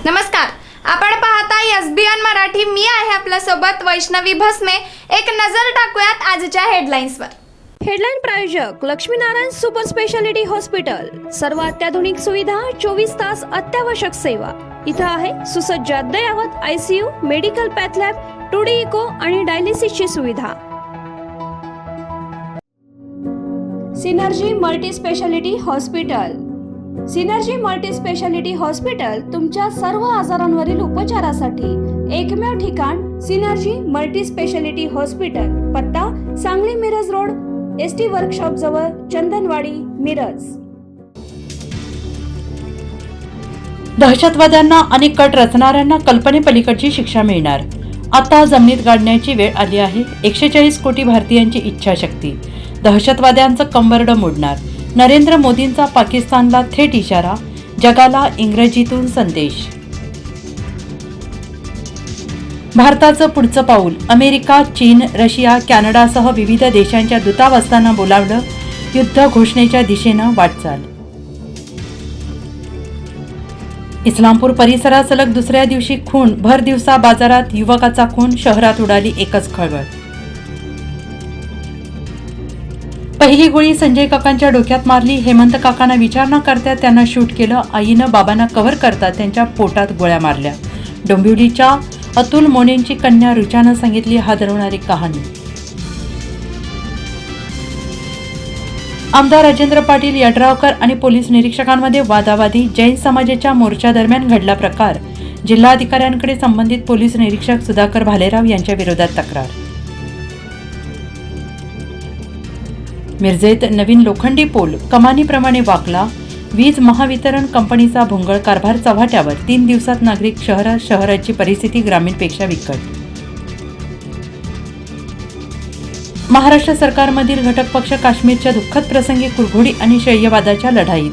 नमस्कार, आपण पाहताय एसबीएन मराठी. मी आहे आपल्या सोबत वैष्णवी भस्मे. एक नजर टाकूयात आजच्या हेडलाईन्सवर. हेडलाईन प्रायोजक लक्ष्मीनारायण सुपर स्पेशालिटी हॉस्पिटल. सर्व अत्याधुनिक सुविधा, 24 तास अत्यावश्यक सेवा. इथं आहे सुसज्ज अद्ययावत ICU, medical path lab, 2D echo आणि डायलिसिसची सुविधा. Synergy multi speciality hospital. Synergy multi speciality hospital तुमच्या सर्व आजारांवरील उपचारासाठी एकमेव ठिकाण. Synergy multi speciality hospital. पत्ता Sangli Miraj road, ST workshop जवळ, चंदनवाडी, मिरज. दहशतवाद्यांना आणि कट रचणाऱ्यांना कल्पनेपलीकडची शिक्षा मिळणार. आता जमिनीत गाडण्याची वेळ आली आहे. 140 कोटी भारतीयांची इच्छाशक्ती दहशतवाद्यांचं कंबरडं मोडणार. नरेंद्र मोदींचा पाकिस्तानला थेट इशारा. जगाला इंग्रजीतून संदेश. भारताचं पुढचं पाऊल. अमेरिका, चीन, रशिया, कॅनडासह विविध देशांच्या दूतावासांना बोलावलं. युद्ध घोषणेच्या दिशेनं वाटचाल. इस्लामपूर परिसरात सलग दुसऱ्या दिवशी खून. भर दिवसा बाजारात युवकाचा खून. शहरात उडाली एकच खळबळ. पहिली गोळी संजय काकांच्या डोक्यात मारली. हेमंत काकांना विचार न करता त्यांना शूट केलं. आईनं बाबांना कव्हर करता त्यांच्या पोटात गोळ्या मारल्या. डोंबिवलीच्या अतुल मोनेंची कन्या रुचानं सांगितली हादरवणारी कहाणी. आमदार राजेंद्र पाटील यड्रावकर आणि पोलीस निरीक्षकांमध्ये वादावादी. जैन समाजाच्या मोर्चादरम्यान घडला प्रकार. जिल्हाधिकाऱ्यांकडे संबंधित पोलीस निरीक्षक सुधाकर भालेराव यांच्या विरोधात तक्रार. मिरजेत नवीन लोखंडी पोल कमानीप्रमाणे वाकला. वीज महावितरण कंपनीचा भोंगळ कारभार चव्हाट्यावर. 3 दिवसात नागरिक शहराची परिस्थिती ग्रामीणपेक्षा बिकट. महाराष्ट्र सरकारमधील घटक पक्ष काश्मीरच्या दुःखद प्रसंगी कुरघोडी आणि शय्यवादाच्या लढाईत.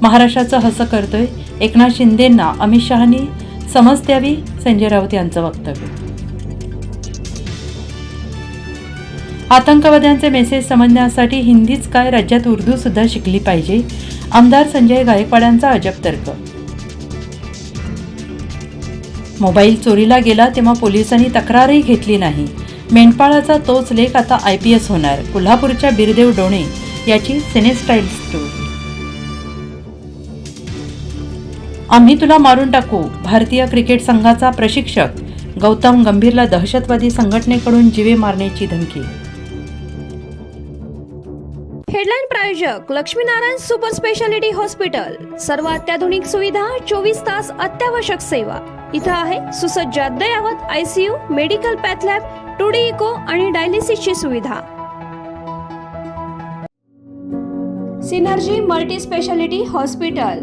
महाराष्ट्राचं हसं करतोय. एकनाथ शिंदेंना अमित शहांनी समज द्यावी. संजय राऊत यांचं वक्तव्य. आतंकवाद्यांचे मेसेज समजण्यासाठी हिंदीच काय, राज्यात उर्दू सुद्धा शिकली पाहिजे. आमदार संजय गायकवाडांचा अजब तर्क. मोबाईल चोरीला गेला तेव्हा पोलिसांनी तक्रारही घेतली नाही. मेंढपाळाचा तोच लेख आता IPS होणार. कोल्हापूरच्या बिरदेव डोणे याची सिनेस्टाईल स्टोरी. आम्ही तुला मारून टाकू. भारतीय क्रिकेट संघाचा प्रशिक्षक गौतम गंभीरला दहशतवादी संघटनेकडून जीवे मारण्याची धमकी. हेडलाईन प्रायोजक लक्ष्मीनारायण सुपर स्पेशालिटी हॉस्पिटल. सर्व अत्याधुनिक सुविधा, 24 तास अत्यावश्यक सेवा. इथं आहे सुसज्ज अद्ययावत ICU, medical path lab, 2D echo आणि डायलिसिसची सुविधा. Synergy multi speciality hospital.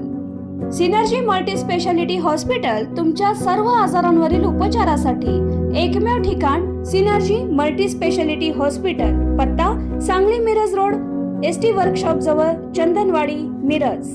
Synergy multi speciality hospital तुमच्या सर्व आजारांवरील उपचारासाठी एकमेव ठिकाण. Synergy multi speciality hospital. पत्ता Sangli Miraj road, ST workshop जवळ, चंदनवाडी, मिरज.